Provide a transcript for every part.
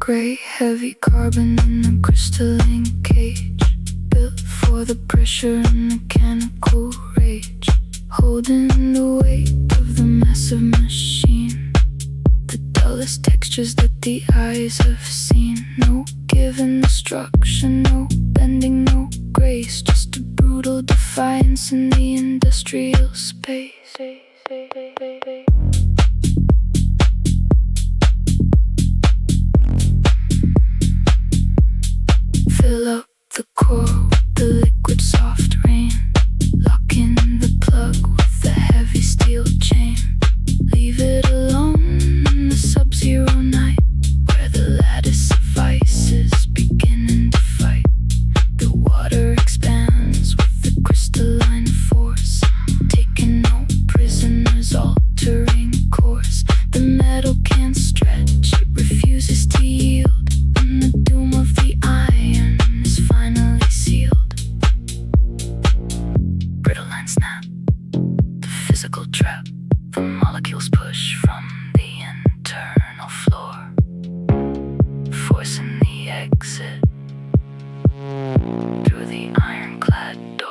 Gray, heavy carbon in a crystalline cage, built for the pressure and mechanical rage, holding the weight of the massive machine. The dullest textures that the eyes have seen. No given instruction, no bending, no grace, just a brutal defiance in the industrial space. Fill up the core with the liquid soft rain. Lock in the plug with the heavy steel chain. Leave it alone in the sub-zero night, where the lattice of ice is beginning to fight. The water expands with the crystalline force, taking no prisoners, altering course. The metal can't stretch, it refuses to yield, and the doom of the iron is finally sealed. Brittle line snap, the physical trap. The molecules push from the internal floor, forcing the exit through the ironclad door.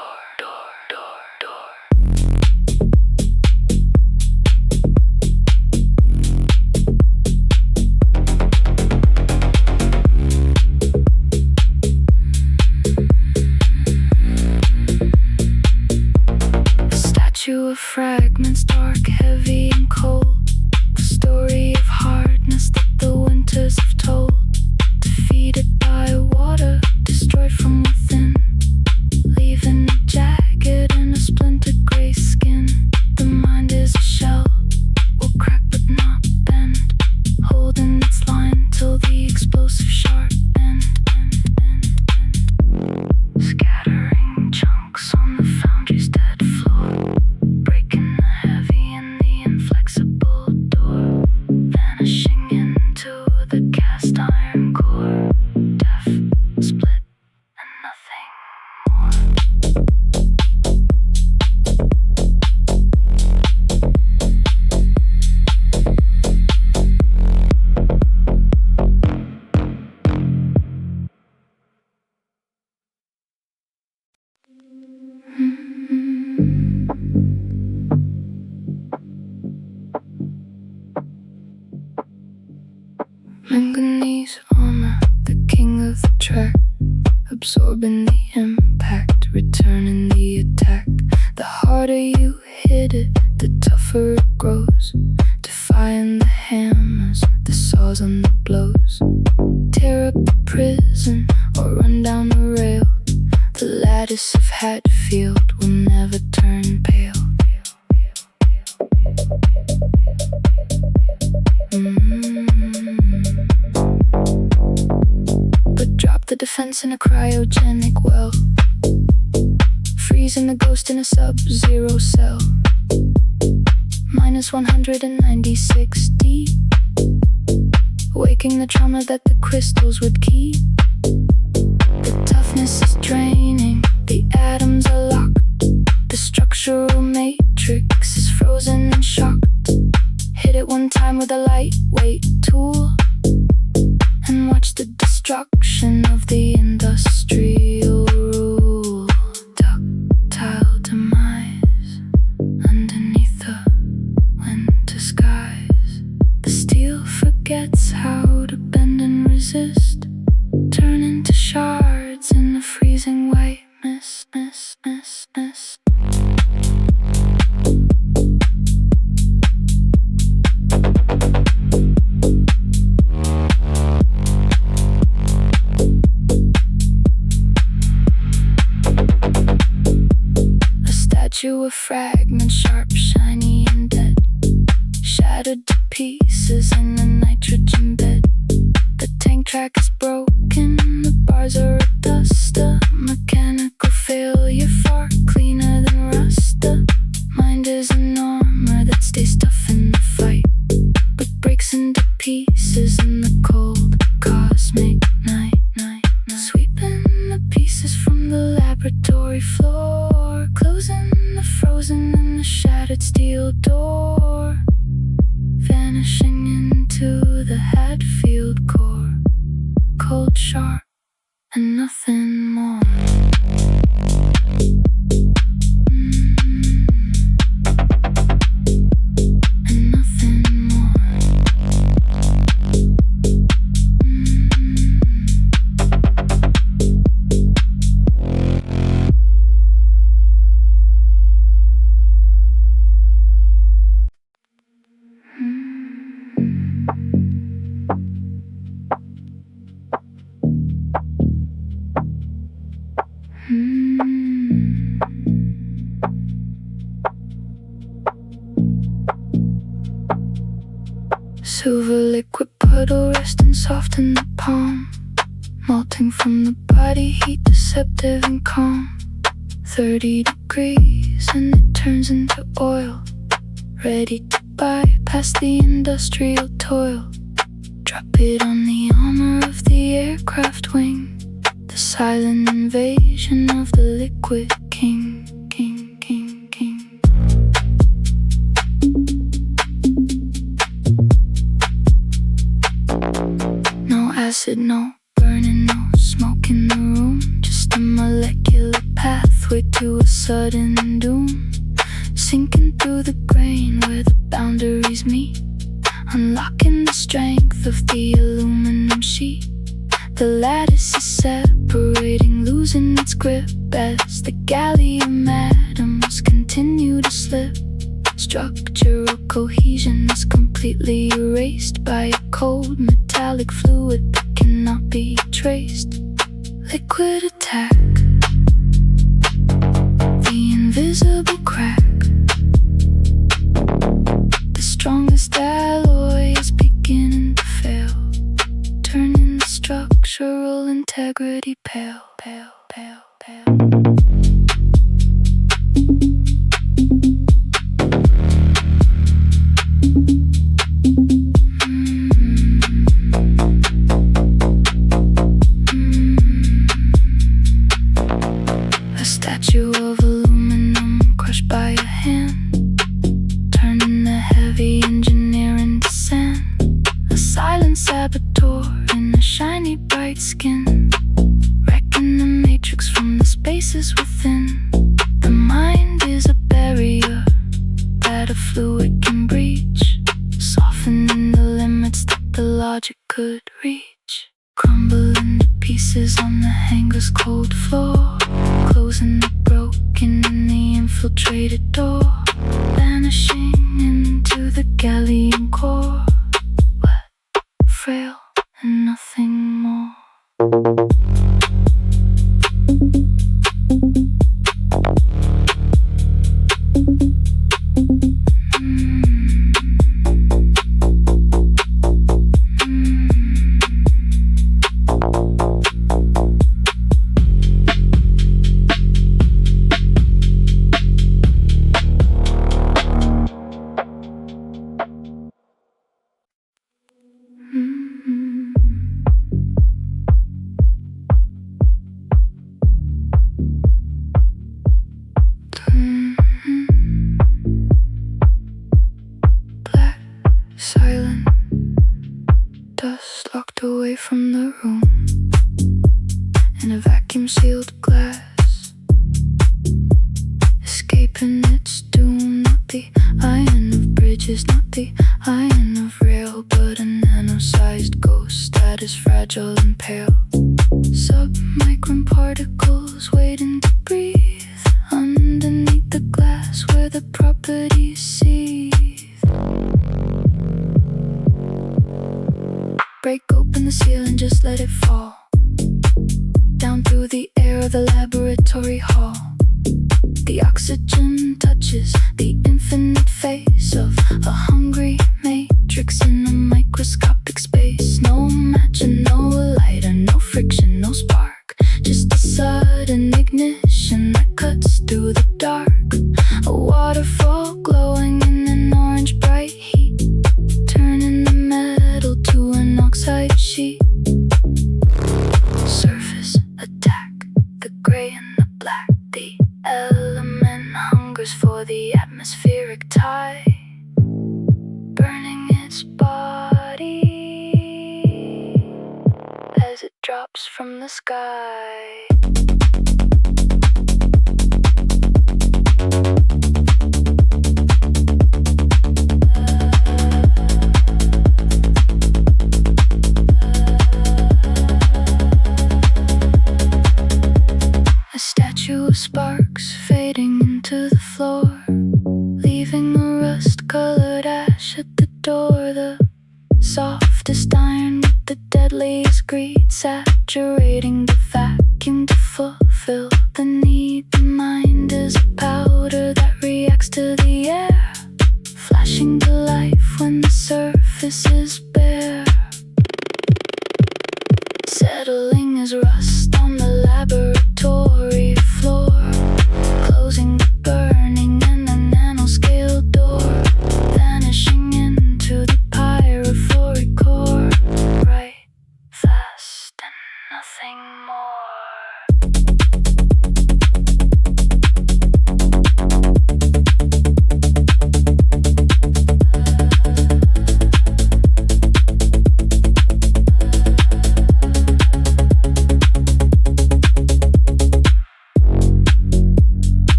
Of fragments, dark, heavy and cold. The story of hardness that the winters have told. Defeated by water, destroyed from within, leaving a jagged and a splintered gray skin. The mind is a shell, will crack but not bend, holding its line till the explosive sharp end. Scattering chunks on the foundry's dead floor, breaking the heavy and the inflexible door, vanishing into the cast iron core. Death, split, and nothing more. Manganese armor, the king of the track, absorbing the impact, returning the attack. The harder you hit it, the tougher it grows, defying the hammers, the saws and the blows. Tear up the prison or run down the rail, the lattice of Hatfield will never turn pale. But drop the defense in a cryogenic well, freezing the ghost in a sub-zero cell. Minus 196 D, waking the trauma that the crystals would keep. The toughness is draining, the atoms are locked, the structural matrix is frozen and shocked. Hit it one time with a lightweight tool, and watch the destruction of the industrial rule. Tactile demise underneath the winter skies. The steel forgets how to bend and resist, turn into shards in the freezing white mist. Statue of fragments, sharp, shiny, and dead, shattered to pieces in the nitrogen bed. The tank track is broken, the bars are dust, a mechanical failure far cleaner than rust. The mind is an armor that stays tough in the fight, but breaks into pieces in the cold cosmic night. Sweeping the pieces from the laboratory floor, closing the frozen and the shattered steel door, vanishing into the Hatfield core. Silver liquid puddle resting soft in the palm, melting from the body heat, deceptive and calm. 30 degrees and it turns into oil, ready to bypass the industrial toil. Drop it on the armor of the aircraft wing, the silent invasion of the liquid king. No acid, no burning, no smoke in the room, just a molecular pathway to a sudden doom. Sinking through the grain where the boundaries meet, unlocking the strength of the aluminum sheet. The lattice is separating, losing its grip as the gallium atoms continue to slip. Structural cohesion is completely erased by a cold metallic fluid that cannot be traced. Liquid attack, the invisible crack. The strongest alloy is beginning to fail, turning the structural integrity pale. A statue of aluminum crushed by a hand, turning the heavy engineer into sand. A silent saboteur in a shiny bright skin, wrecking the matrix from the spaces within. The mind is a barrier that a fluid can breach, softening the limits that the logic could reach. Crumbling to pieces on the hangar's cold floor, closing the broken in the infiltrated door, vanishing into the gallium core. Wet, frail, and nothing more. Silent dust locked away from the room in a vacuum-sealed glass, escaping its doom. Not the iron of bridges, not the iron of rail, but a nano-sized ghost that is fragile and pale. Submicron particles waiting to breathe underneath the glass where the properties seethe. Break open the seal and just let it fall down through the air of the laboratory hall. The oxygen touches the infinite face of a hungry matrix in a microscopic space. No match and no lighter, no friction, no spark, just a sudden ignition that cuts through the dark. A waterfall glowing in an orange bright heat, turning the metal to an oxide sheet. Surface attack, the gray and the black. The element hungers for the atmospheric tide, burning its body as it drops from the sky. A statue of sparks fading into the floor, leaving a rust-colored ash at the door. The softest iron with the deadliest greed, saturating the vacuum to fulfill the need. The mind is a powder that reacts to the air, flashing to life when the surface is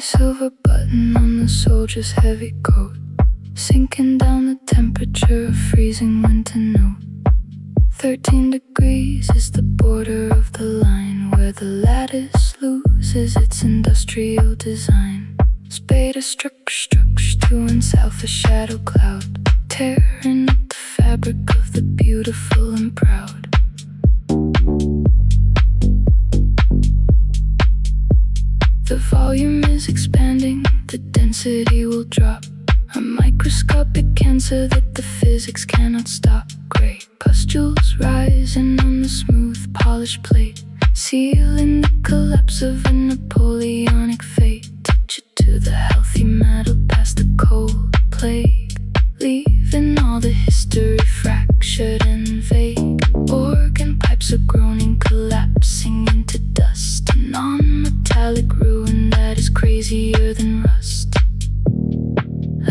silver button on the soldier's heavy coat, sinking down the temperature of freezing winter note. 13 degrees is the border of the line where the lattice loses its industrial design. Spade a struck to and south a shadow cloud, tearing up the fabric of the beautiful and proud. The volume is expanding, the density will drop, a microscopic cancer that the physics cannot stop. Gray pustules rising on the smooth polished plate, sealing the collapse of a Napoleonic fate. Touch it to the healthy metal past the cold plague, leaving all the history fractured and vague. Organ pipes are groaning, collapsing into dust, a non-metallic ruin that is crazier than rust.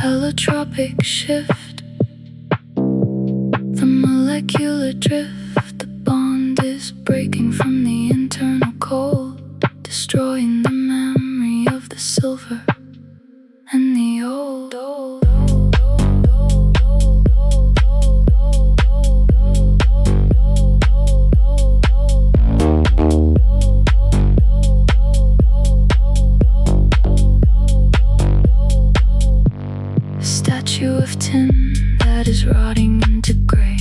Allotropic shift, the molecular drift, the bond is breaking from the internal cold, destroying the memory of the silver and the old. Statue of tin that is rotting into gray,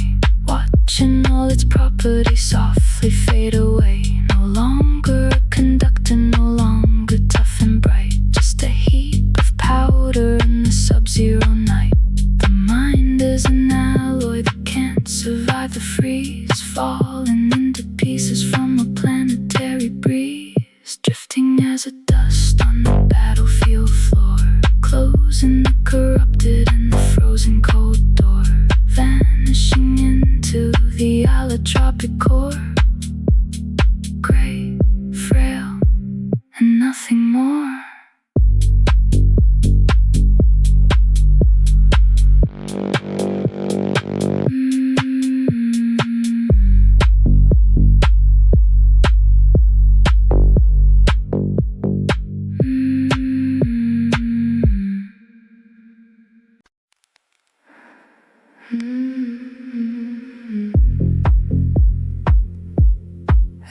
watching all its properties softly fade away. No longer a conductor, no longer tough and bright, just a heap of powder in the sub-zero night. The mind is an alloy that can't survive the freeze, falling into pieces from a planetary breeze, drifting as a dust on the battlefield floor, closing the corrupted and the frozen cold door, vanishing into the allotropic core. Gray, frail, and nothing more.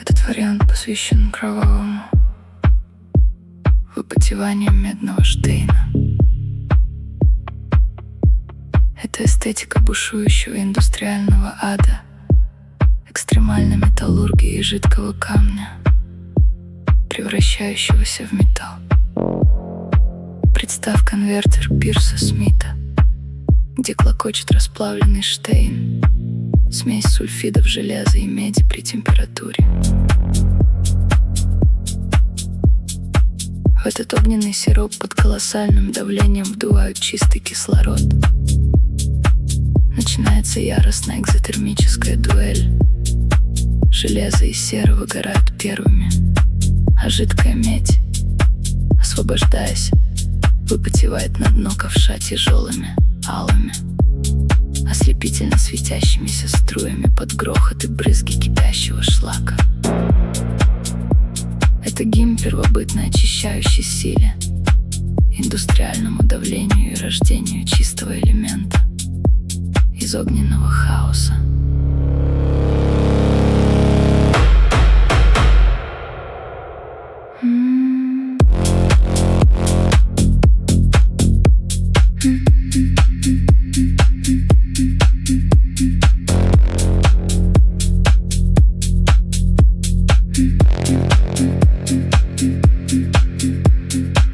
Этот вариант посвящен кровавому выпотеванию медного штейна. Это эстетика бушующего индустриального ада, экстремальной металлургии и жидкого камня, превращающегося в металл. Представь конвертер Пирса Смита, где клокочет расплавленный штейн, смесь сульфидов железа и меди при температуре. В этот огненный сироп под колоссальным давлением вдувают чистый кислород. Начинается яростная экзотермическая дуэль. Железо и сера выгорают первыми, а жидкая медь, освобождаясь, выпотевает на дно ковша тяжелыми, алыми, ослепительно светящимися струями под грохот и брызги кипящего шлака. Это гимн первобытной очищающей силе, индустриальному давлению и рождению чистого элемента из огненного хаоса.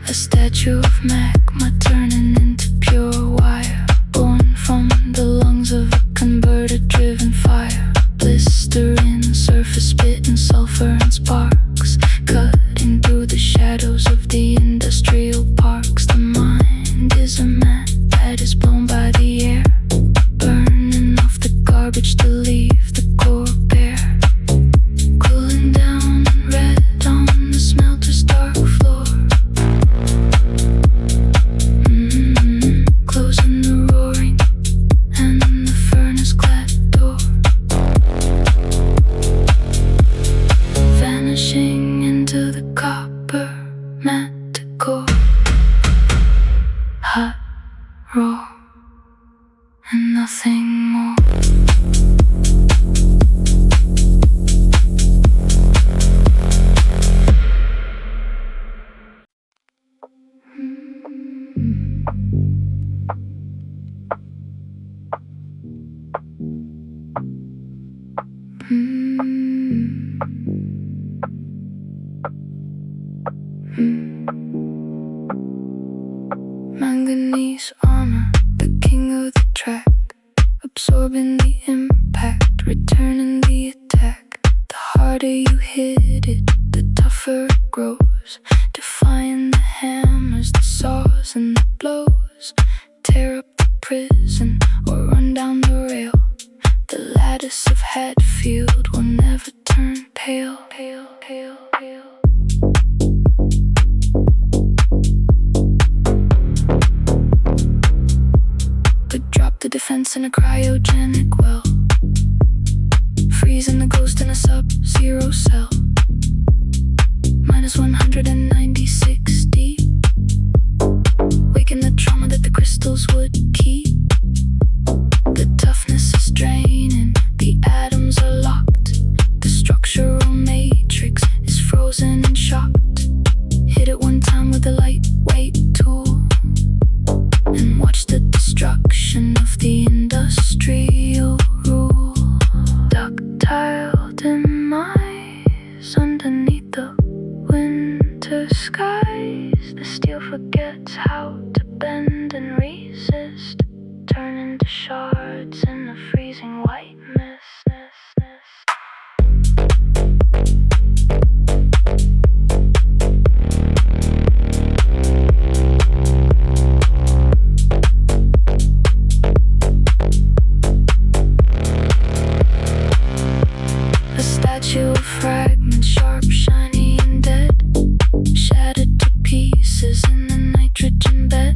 A statue of magma turning into pure wire, born from the lungs of a converted drill. nothing more. Manganese armor, the king of the track, absorbing the impact, returning the attack. The harder you hit it, the tougher it grows, defying the hammers, the saws and the blows. Tear up the prison or run down the rail. The lattice of Hatfield will never turn pale, pale, pale, pale. But drop the defense in a cryogenic well, freezing the ghost in a sub-zero cell. Minus 196 deep, waking the trauma that the crystals would keep. The toughness is draining, the atoms are locked. The structural matrix is frozen and shocked. Hit it one time with a lightweight tool, and watch the destruction of the industrial rule. Tactile demise underneath the winter skies. The steel forgets how to bend and resist, turning to shards in a freezing white mist. A statue of fragments, sharp, shiny, and dead, shattered to pieces in the nitrogen bed.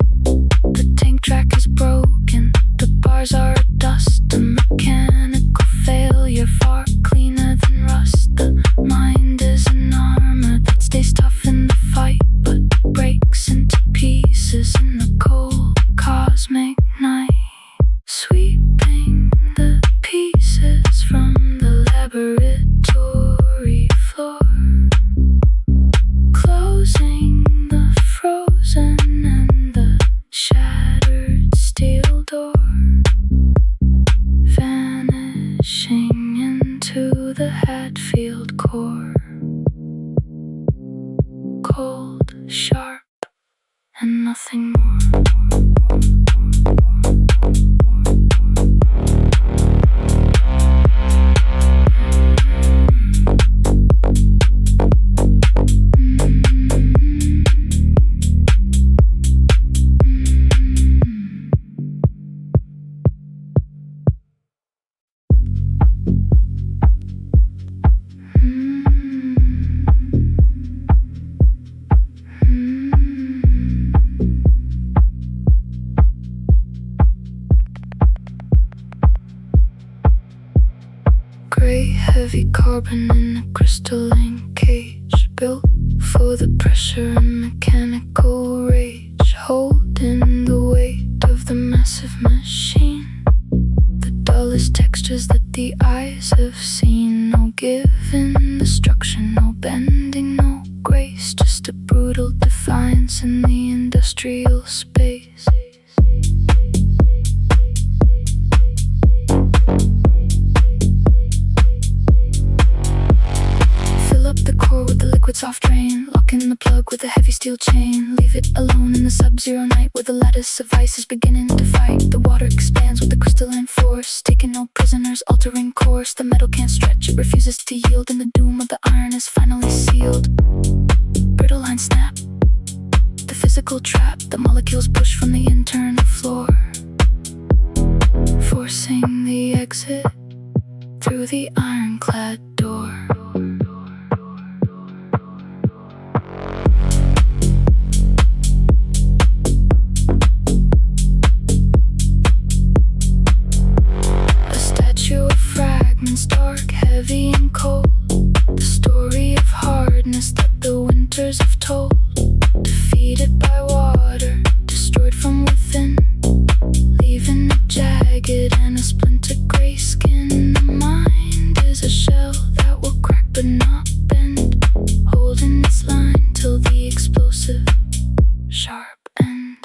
The tank track is broken, the bars are dust, a mechanical failure far cleaner than rust. The mind is an armor that stays tough in the fight, but breaks into pieces in the cold cosmic night. Sweeping the pieces from the laboratory floor, closing the frozen and the shattered steel door, vanishing into the Hatfield core. Cold, sharp, and nothing more. Gray, heavy carbon in a crystalline cage, built for the pressure and mechanical rage, holding the weight of the massive machine. The dullest textures that the eyes have seen. No giving destruction, no bending, no grace, just a brutal defiance in the industrial space. The core with the liquid soft drain, lock in the plug with a heavy steel chain. Leave it alone in the sub-zero night where the lattice of ice is beginning to fight. The water expands with the crystalline force, taking no prisoners, altering course. The metal can't stretch, it refuses to yield, and the doom of the iron is finally sealed. Brittle lines snap, the physical trap. The molecules push from the internal floor, forcing the exit through the ironclad door. Dark, heavy and cold, the story of hardness that the winters have told. Defeated by water, destroyed from within, leaving it jagged and a splinter gray skin. The mind is a shell that will crack but not bend, holding its line till the explosive sharp end.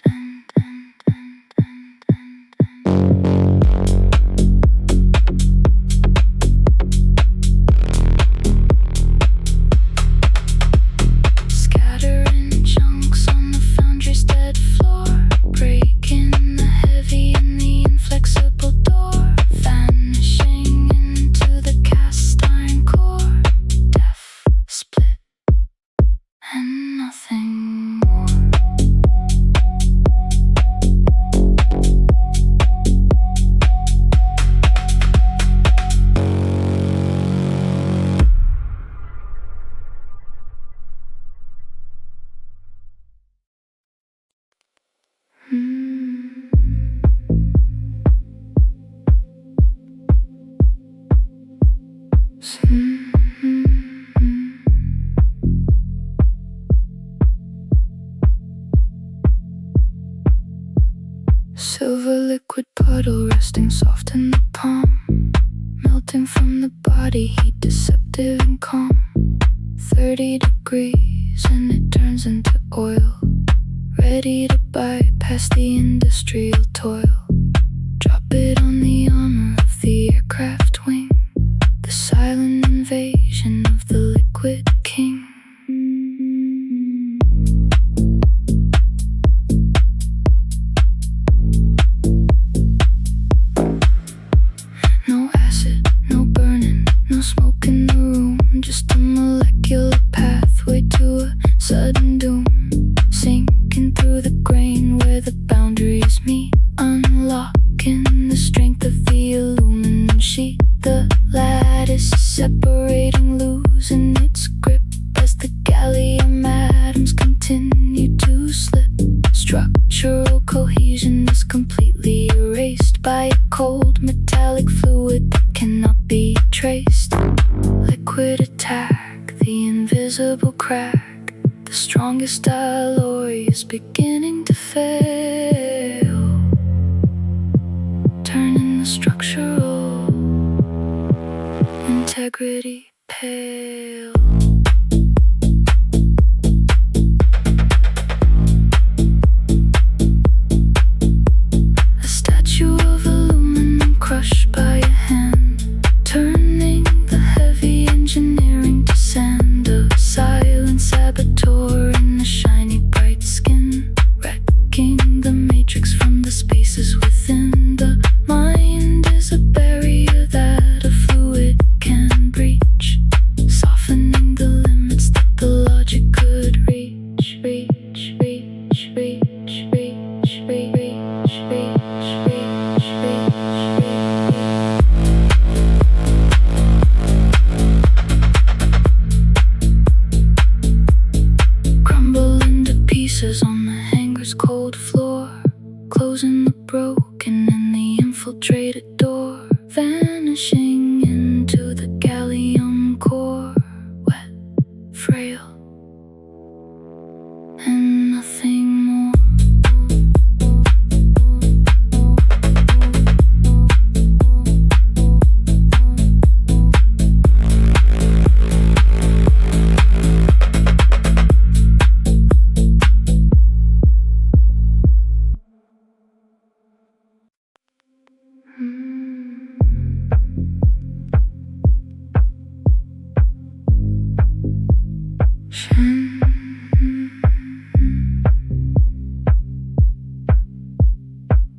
Scattering chunks on the foundry's dead floor, breaking the heavy and the inflexible door, vanishing into the cast iron core, death, split, and nothing more. Silver liquid puddle resting soft in the palm, melting from the body heat, deceptive and calm. 30 degrees and it turns into oil, ready to bypass the industrial toil. Drop it on the armor of the aircraft wing, the silent invasion of the liquid king. No acid, no burning, no smoke in the room, just a molecular pathway to a sudden doom, sinking through the grain where the boundaries meet, unlocking the strength of the aluminum sheet. The lattice separating, losing its grip as the gallium atoms continue to slip. Structural cohesion is completely erased by a cold metallic fluid that cannot be traced. Liquid attack, the invisible crack, the strongest alloy is beginning to fail, turning the structural integrity pale. A statue of aluminum crushed by a hand, turning the heavy engineering to sand. A silent saboteur in the shiny bright skin, wrecking the matrix from the spaces within. The mind is a barrier that a fluid can breach, softening the limits that the logic could reach. Crumble into pieces on the hangar's cold floor, closing the broken and the infiltrated door, vanishing into the gallium core, wet, frail, and nothing more.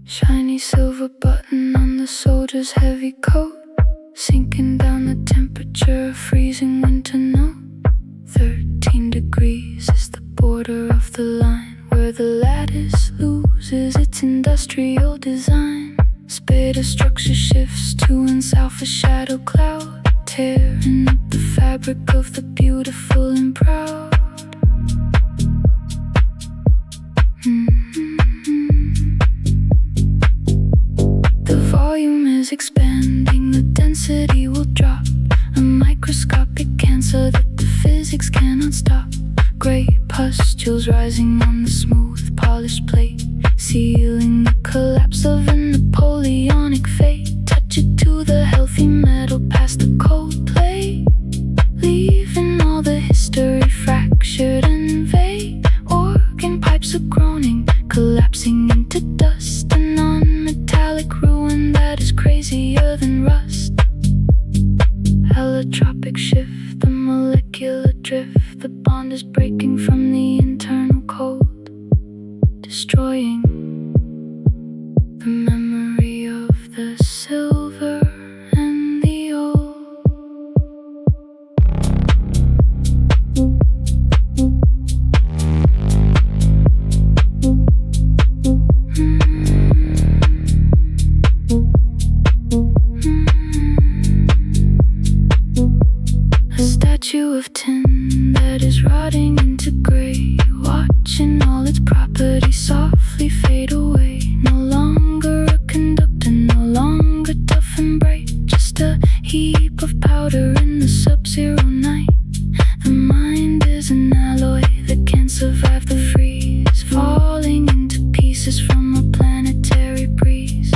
Shiny silver button on the soldier's heavy coat, sinking down the temperature of freezing winter note. 13 degrees is the border of the line where the lattice loses its industrial design. Beta structure shifts to an alpha shadow cloud, tearing up the fabric of the beautiful and proud. The volume is expanding, the density will drop, a microscopic cancer that the physics cannot stop. Gray pustules rising on the smooth polished plate, sealing the collapse of a Napoleonic fate. of tin that is rotting into gray, watching all its properties softly fade away. No longer a conductor, no longer tough and bright, just a heap of powder in the sub-zero night. The mind is an alloy that can't survive the freeze, falling into pieces from a planetary breeze,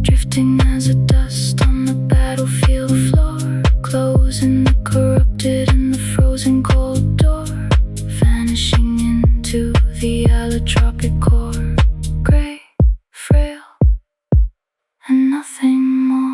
drifting as a dust on the battlefield floor, closing the corrupted and the frozen cold door, vanishing into the allotropic core, gray, frail, and nothing more.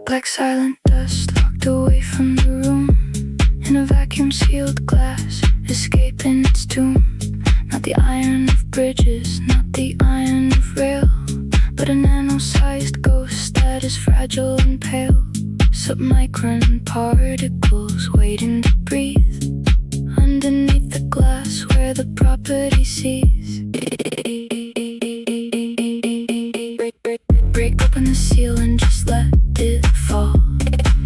Black silent dust locked away from the room, in a vacuum-sealed glass, escaping its tomb. Not the iron of bridges, not the iron of rail, but a nano-sized ghost that is fragile and pale. Submicron particles waiting to breathe underneath the glass where the property sees. Break open the seal and just let it fall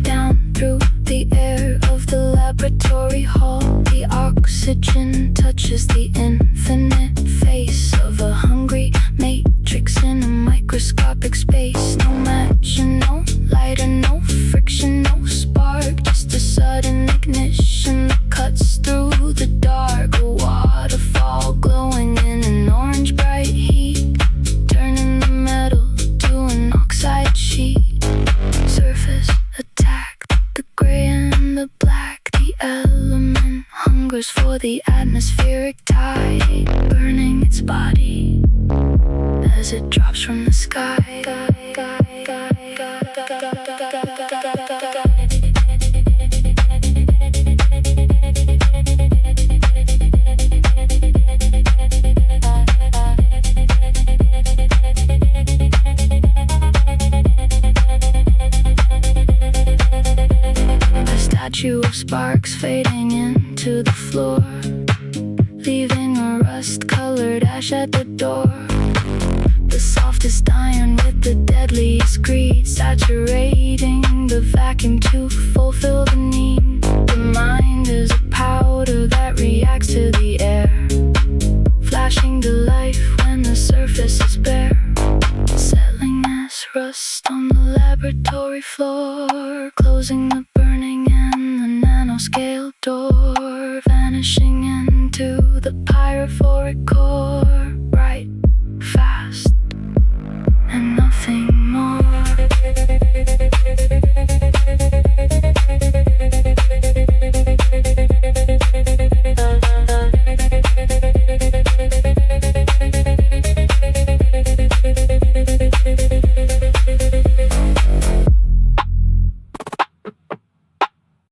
down through the air of the laboratory hall. The oxygen touches the infinite face of a hungry matrix in a microscopic space. No match and no light and no friction, no spark, just a sudden ignition that cuts through the dark. A waterfall glowing in an orange bright heat, turning the metal to an oxide sheet. Surface attacked, the gray and the black, the element hungers for the atmospheric tide, burning its body as it drops from the sky. A statue of sparks fading into the floor, leaving a rust-colored ash at the door. The softest iron with the deadliest greed, saturating the vacuum to fulfill the need. The mind is a powder that reacts to the air, flashing to life when the surface is bare, settling as rust on the laboratory floor, closing the burning and the nanoscale door, vanishing into the pyrophoric core.